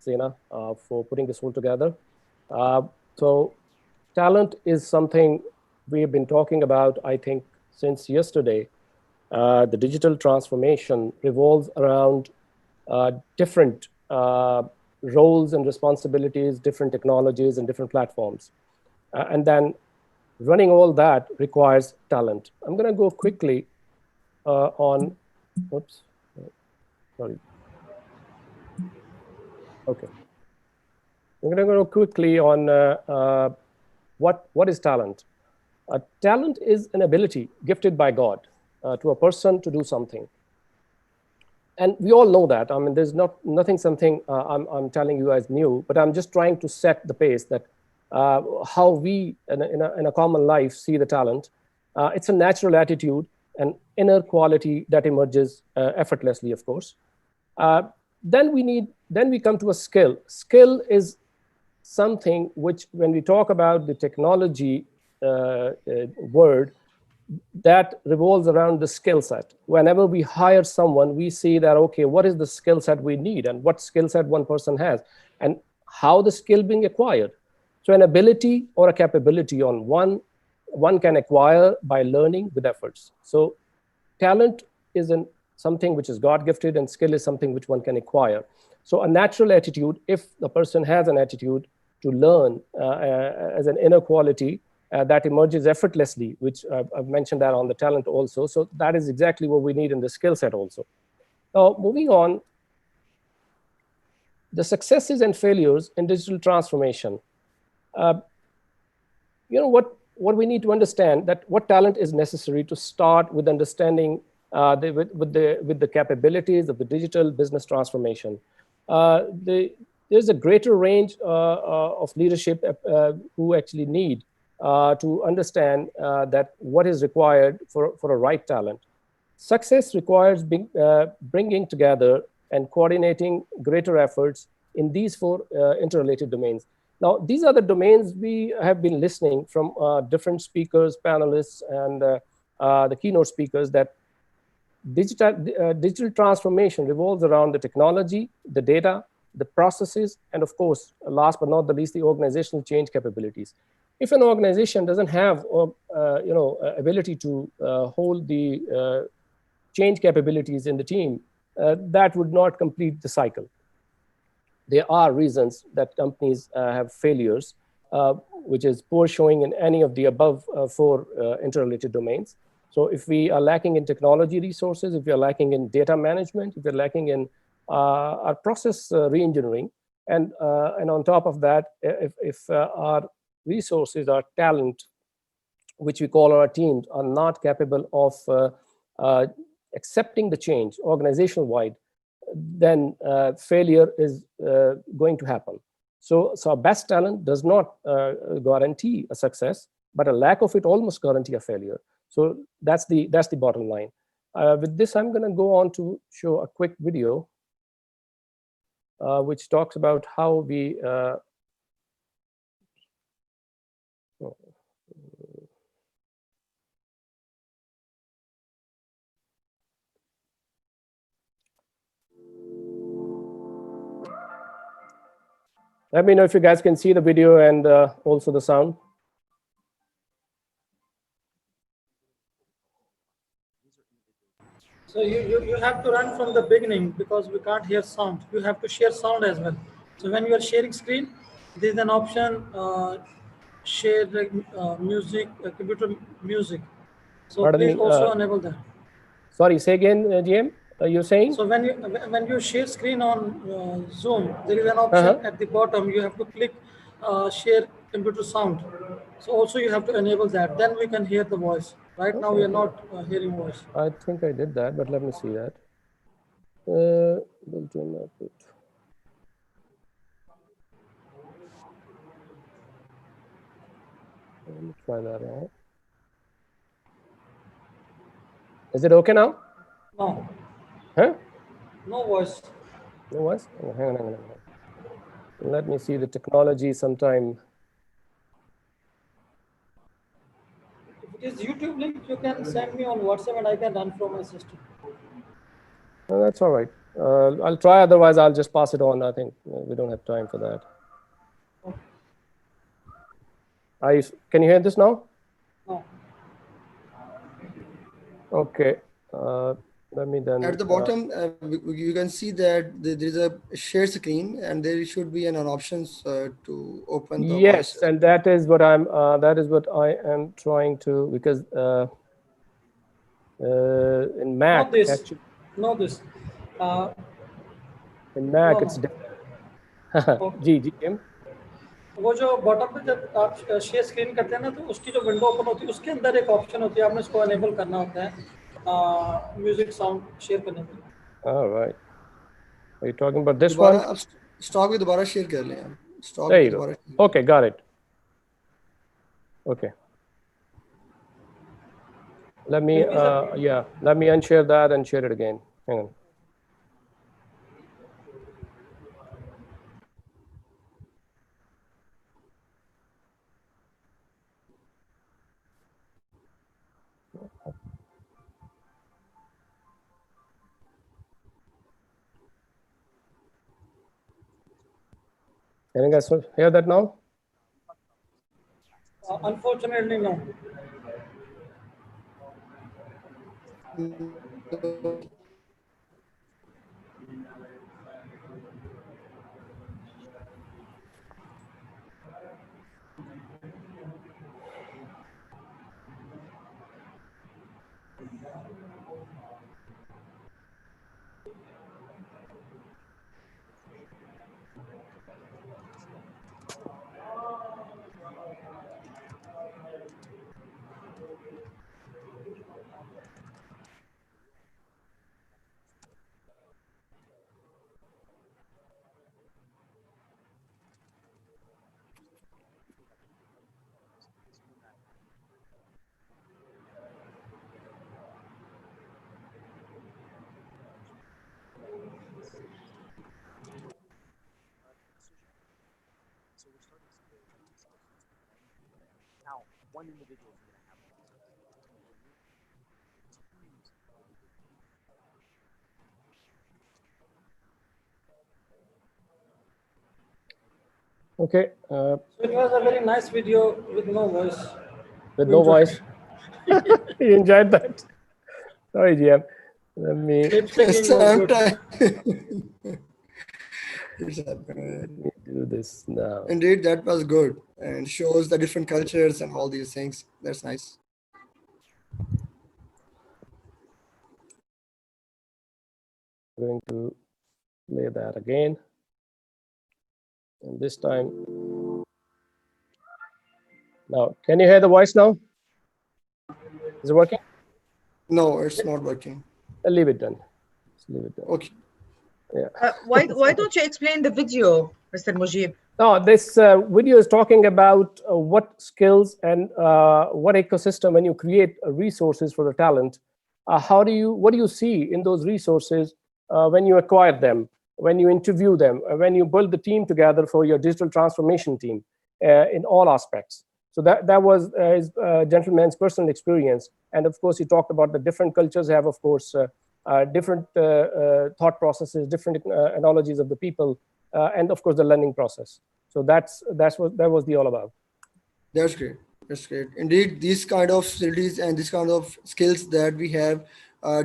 Zaina, for putting this whole together. So talent is something we have been talking about, I think, since yesterday. The digital transformation revolves around different roles and responsibilities, different technologies and different platforms. And then running all that requires talent. I'm going to go quickly on, oops, sorry. Okay. I'm going to go quickly on what is talent. Talent is an ability gifted by God to a person to do something. And we all know that. I mean, there's nothing something I'm telling you as new, but I'm just trying to set the pace that how we in a common life see the talent. It's a natural attitude, an inner quality that emerges effortlessly, of course. Then we come to a skill. Skill is something which, when we talk about the technology word, that revolves around the skill set. Whenever we hire someone, we see that, okay, what is the skill set we need and what skill set one person has and how the skill being acquired. So an ability or a capability on one can acquire by learning with efforts. So talent is something which is God gifted and skill is something which one can acquire. So a natural attitude, if the person has an attitude to learn as an inner quality, that emerges effortlessly, which I've mentioned that on the talent also. So that is exactly what we need in the skill set also. Now, moving on, the successes and failures in digital transformation. What we need to understand that what talent is necessary to start with understanding with the capabilities of the digital business transformation. There's a greater range of leadership who actually need to understand that what is required for a right talent. Success requires bringing together and coordinating greater efforts in these four interrelated domains. Now, these are the domains we have been listening from different speakers, panelists, and the keynote speakers, that digital transformation revolves around the technology, the data, the processes, and of course, last but not the least, the organizational change capabilities. If an organization doesn't have ability to hold the change capabilities in the team, that would not complete the cycle. There are reasons that companies have failures, which is poor showing in any of the above four interrelated domains. So if we are lacking in technology resources, if we are lacking in data management, if we're lacking in our process re-engineering, and on top of that, if our resources, our talent, which we call our teams, are not capable of accepting the change organizational-wide, then failure is going to happen. So our best talent does not guarantee a success, but a lack of it almost guarantee a failure. So that's the bottom line. With this, I'm going to go on to show a quick video which talks about how we let me know if you guys can see the video and also the sound. So you have to run from the beginning because we can't hear sound. You have to share sound as well. So when you are sharing screen, there is an option share music, computer music. So Pardon please me, also enable that. Sorry, say again, GM. You're saying? So when you share screen on Zoom, there is an option at the bottom. You have to click share computer sound. So also you have to enable that. Then we can hear the voice. Right now we are not hearing voice. I think I did that, but let me see that. Built-in output. Let me try that out. Is it okay now? No. Huh? No voice. No voice? Oh, hang on. Let me see the technology sometime. If it is YouTube link, you can send me on WhatsApp and I can run from my system. No, that's all right. I'll try, otherwise I'll just pass it on. I think we don't have time for that. Can you hear this now? No. Okay. Let me then. At the bottom, you can see that there is a share screen, and there should be an options to open the Yes, voices. and that is what I am trying to, because in Mac, Not this. actually, Not this. in Mac No, it's no. different. Ji Kim. वो जो bottom पे जब आप share screen करते हैं ना, तो उसकी जो विंडो ओपन होती है उसके अंदर एक ऑप्शन होती है, आपने इसको अनेबल करना होता है म्यूजिक साउंड शेयर करने के लिए. All right. Are you talking about this दोबारा one? आप स्टॉक भी दोबारा शेयर कर लें आप. स्टॉक There भी you go. दोबारा. Okay, got it. Okay. Let me let me unshare that and share it again. Hang on. Can you guys hear that now? Unfortunately, no. Okay. So it was a very nice video with no voice. With no voice. You enjoyed that? Sorry, GM. Let me Lip syncing was good. do this now. Indeed, that was good and shows the different cultures and all these things. That's nice. I'm going to play that again. And this time. Now, can you hear the voice now? Is it working? No, it's not working. I'll leave it then. Just leave it then. Okay. Yeah. Why don't you explain the video, Mr. Mujeeb? No, this video is talking about what skills and what ecosystem, when you create resources for the talent, what do you see in those resources when you acquire them, when you interview them, when you build the team together for your digital transformation team in all aspects. So that was his gentleman's personal experience. And of course, he talked about the different cultures have, of course, different thought processes, different analogies of the people, and of course, the learning process. So that was the all about. That's great. That's great. Indeed, these kind of facilities and this kind of skills that we have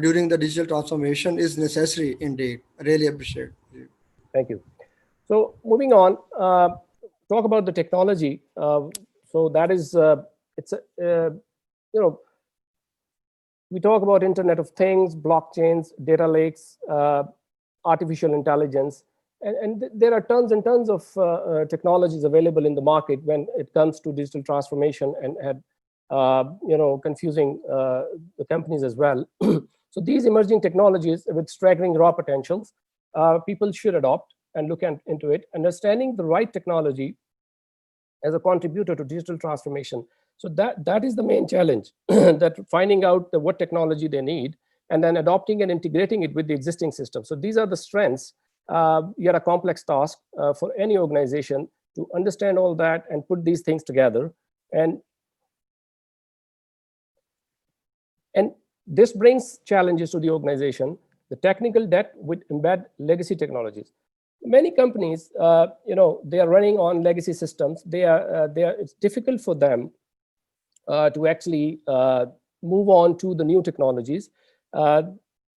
during the digital transformation is necessary indeed. I really appreciate it. Thank you. So moving on, talk about the technology. So that is, it's we talk about Internet of Things, blockchains, data lakes, artificial intelligence, and there are tons and tons of technologies available in the market when it comes to digital transformation, and confusing the companies as well. So these emerging technologies with staggering raw potentials, people should adopt and look into it, understanding the right technology as a contributor to digital transformation. So that is the main challenge, that finding out what technology they need and then adopting and integrating it with the existing system. So these are the strengths, yet a complex task for any organization to understand all that and put these things together. And this brings challenges to the organization. The technical debt would embed legacy technologies. Many companies, they are running on legacy systems. It's difficult for them to actually move on to the new technologies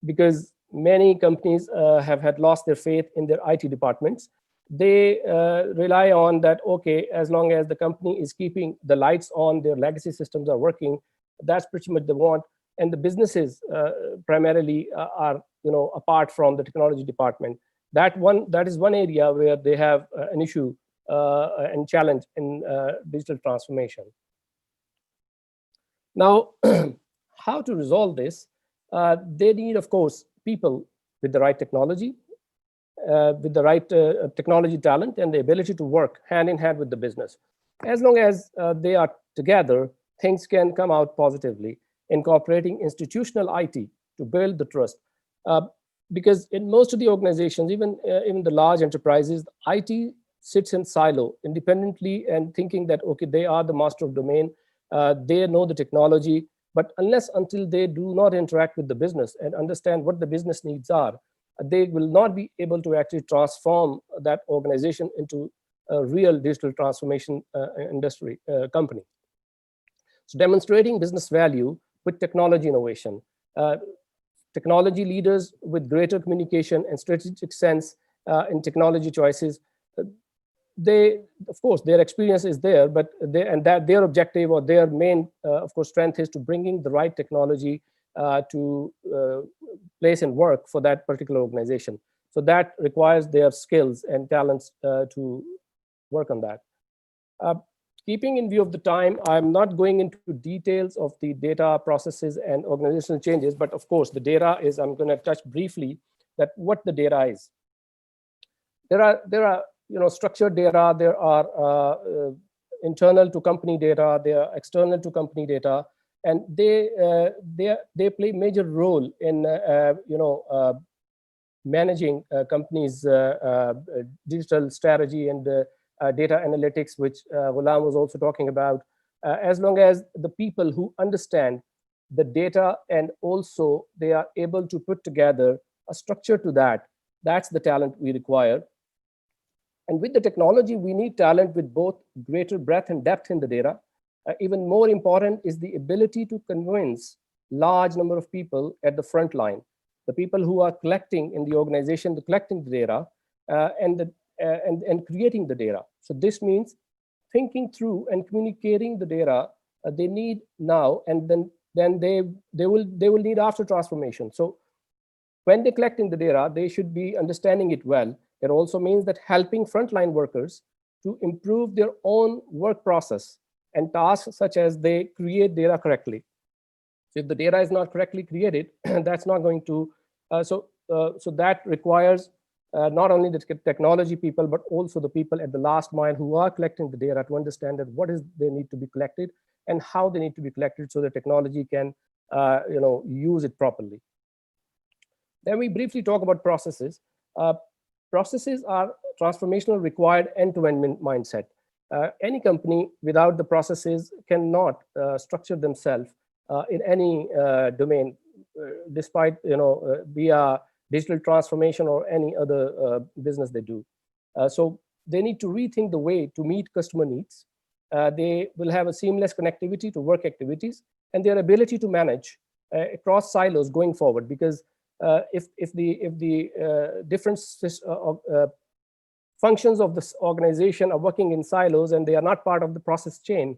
because many companies have had lost their faith in their IT departments. They rely on that, okay, as long as the company is keeping the lights on, their legacy systems are working, that's pretty much the want. And the businesses primarily are, apart from the technology department. That is one area where they have an issue and challenge in digital transformation. Now, how to resolve this? They need, of course, people with the right technology, with the right technology talent and the ability to work hand in hand with the business. As long as they are together, things can come out positively, incorporating institutional IT to build the trust. Because in most of the organizations, even the large enterprises, IT sits in silo independently and thinking that, okay, they are the master of domain, they know the technology, but until they do not interact with the business and understand what the business needs are, they will not be able to actually transform that organization into a real digital transformation industry company. So demonstrating business value with technology innovation. Technology leaders with greater communication and strategic sense in technology choices, of course, their experience is there, but their objective or their main, of course, strength is to bringing the right technology to place and work for that particular organization. So that requires their skills and talents to work on that. Keeping in view of the time, I'm not going into details of the data processes and organizational changes, but of course, the data is, I'm going to touch briefly that what the data is. There are structured data, there are internal to company data, there are external to company data, and they play major role in managing companies' digital strategy and data analytics, which Ghulam was also talking about. As long as the people who understand the data and also they are able to put together a structure to that, that's the talent we require. And with the technology, we need talent with both greater breadth and depth in the data. Even more important is the ability to convince large number of people at the front line, the people who are collecting in the organization, collecting the data and creating the data. So this means thinking through and communicating the data they need now, and then they will need after transformation. So when they're collecting the data, they should be understanding it well. It also means that helping frontline workers to improve their own work process and tasks, such as they create data correctly. So if the data is not correctly created, that's not going to, so that requires not only the technology people, but also the people at the last mile who are collecting the data to understand that what is they need to be collected and how they need to be collected so the technology can use it properly. Then we briefly talk about processes. Processes are transformational, required end-to-end mindset. Any company without the processes cannot structure themselves in any domain, despite via digital transformation or any other business they do. So they need to rethink the way to meet customer needs. They will have a seamless connectivity to work activities and their ability to manage across silos going forward. Because if the different functions of this organization are working in silos and they are not part of the process chain,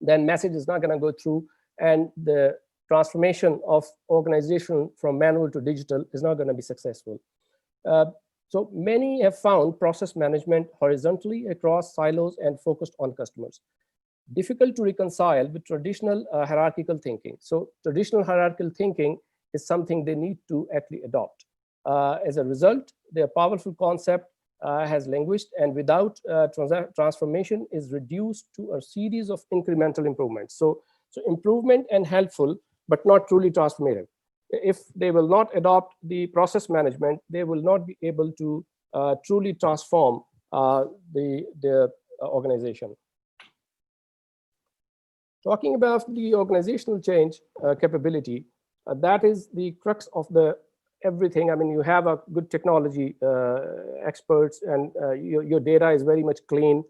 then message is not going to go through, and the transformation of organization from manual to digital is not going to be successful. So many have found process management horizontally across silos and focused on customers. Difficult to reconcile with traditional hierarchical thinking. So traditional hierarchical thinking is something they need to actually adopt. As a result, their powerful concept has languished, and without transformation is reduced to a series of incremental improvements. So improvement and helpful, but not truly transformative. If they will not adopt the process management, they will not be able to truly transform the organization. Talking about the organizational change capability, that is the crux of the everything. I mean, you have a good technology experts, and your data is very much clean.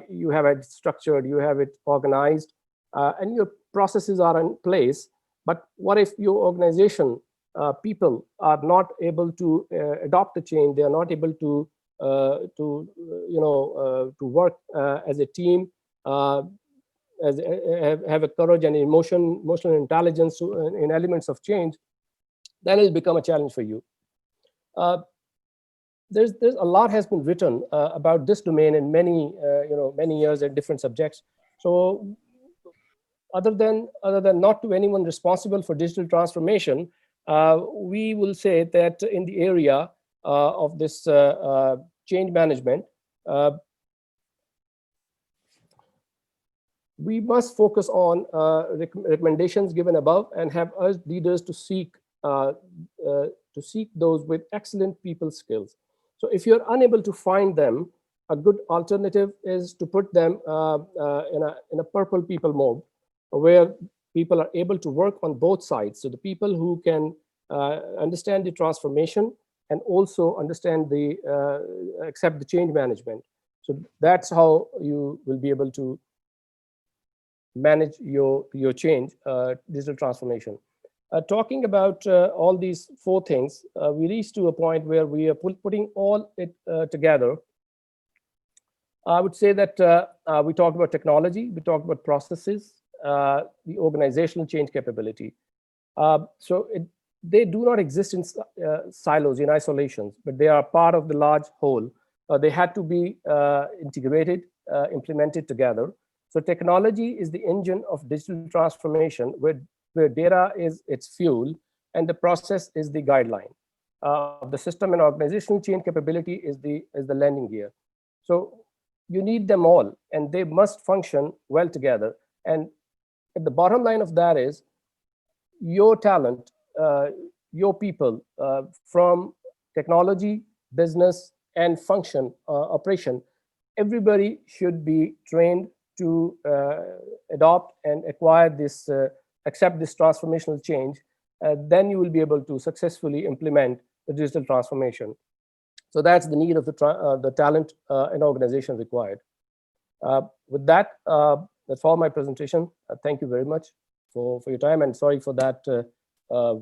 You have it structured, you have it organized, and your processes are in place. But what if your organization people are not able to adopt the change? They are not able to work as a team, have a courage and emotional intelligence in elements of change. Then it'll become a challenge for you. There's a lot has been written about this domain in many years at different subjects. So other than not to anyone responsible for digital transformation, we will say that in the area of this change management, we must focus on recommendations given above and have urged leaders to seek those with excellent people skills. So if you're unable to find them, a good alternative is to put them in a purple people mode, where people are able to work on both sides. So the people who can understand the transformation and also understand accept the change management. So that's how you will be able to manage your change, digital transformation. Talking about all these four things, we reach to a point where we are putting all it together. I would say that we talked about technology, we talked about processes, the organizational change capability. So they do not exist in silos, in isolations, but they are part of the large whole. They had to be integrated, implemented together. So technology is the engine of digital transformation, where data is its fuel and the process is the guideline. The system and organizational change capability is the landing gear. So you need them all, and they must function well together. And at the bottom line of that is your talent, your people from technology, business, and function, operation, everybody should be trained to adopt and acquire this, accept this transformational change. Then you will be able to successfully implement the digital transformation. So that's the need of the talent an organization required. With that, that's all my presentation. Thank you very much for your time, and sorry for that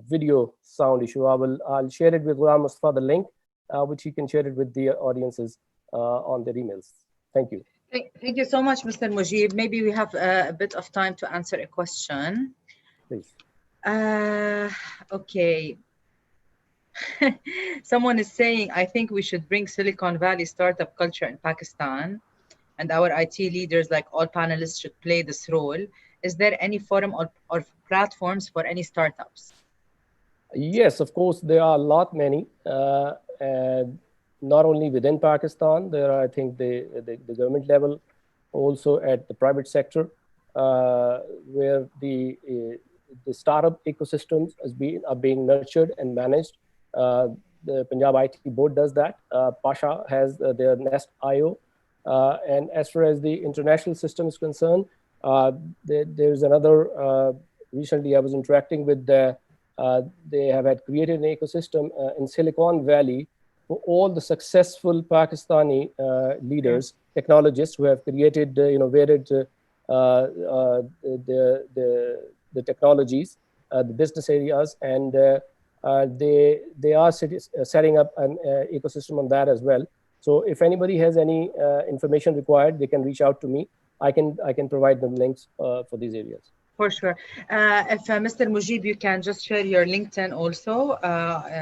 video sound issue. I'll share it with Ghulam Mustafa, the link, which he can share it with the audiences on their emails. Thank you. Thank you so much, Mr. Mujeeb. Maybe we have a bit of time to answer a question. Please. Okay. Someone is saying, I think we should bring Silicon Valley startup culture in Pakistan, and our IT leaders, like all panelists, should play this role. Is there any forum or platforms for any startups? Yes, of course, there are many. Not only within Pakistan, there are, I think, the government level, also at the private sector, where the startup ecosystems are being nurtured and managed. The Punjab IT board does that. Pasha has their Nest IO. And as far as the international system is concerned, there's another, recently I was interacting with they have had created an ecosystem in Silicon Valley for all the successful Pakistani leaders, technologists who have created, varied the technologies, the business areas, and they are setting up an ecosystem on that as well. So if anybody has any information required, they can reach out to me. I can provide them links for these areas. For sure. If Mr. Mujeeb, you can just share your LinkedIn also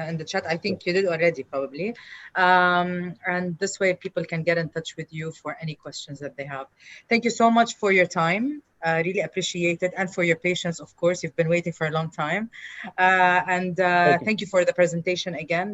in the chat. I think you did already, probably. And this way people can get in touch with you for any questions that they have. Thank you so much for your time. Really appreciate it. And for your patience, of course. You've been waiting for a long time. And thank you for the presentation again.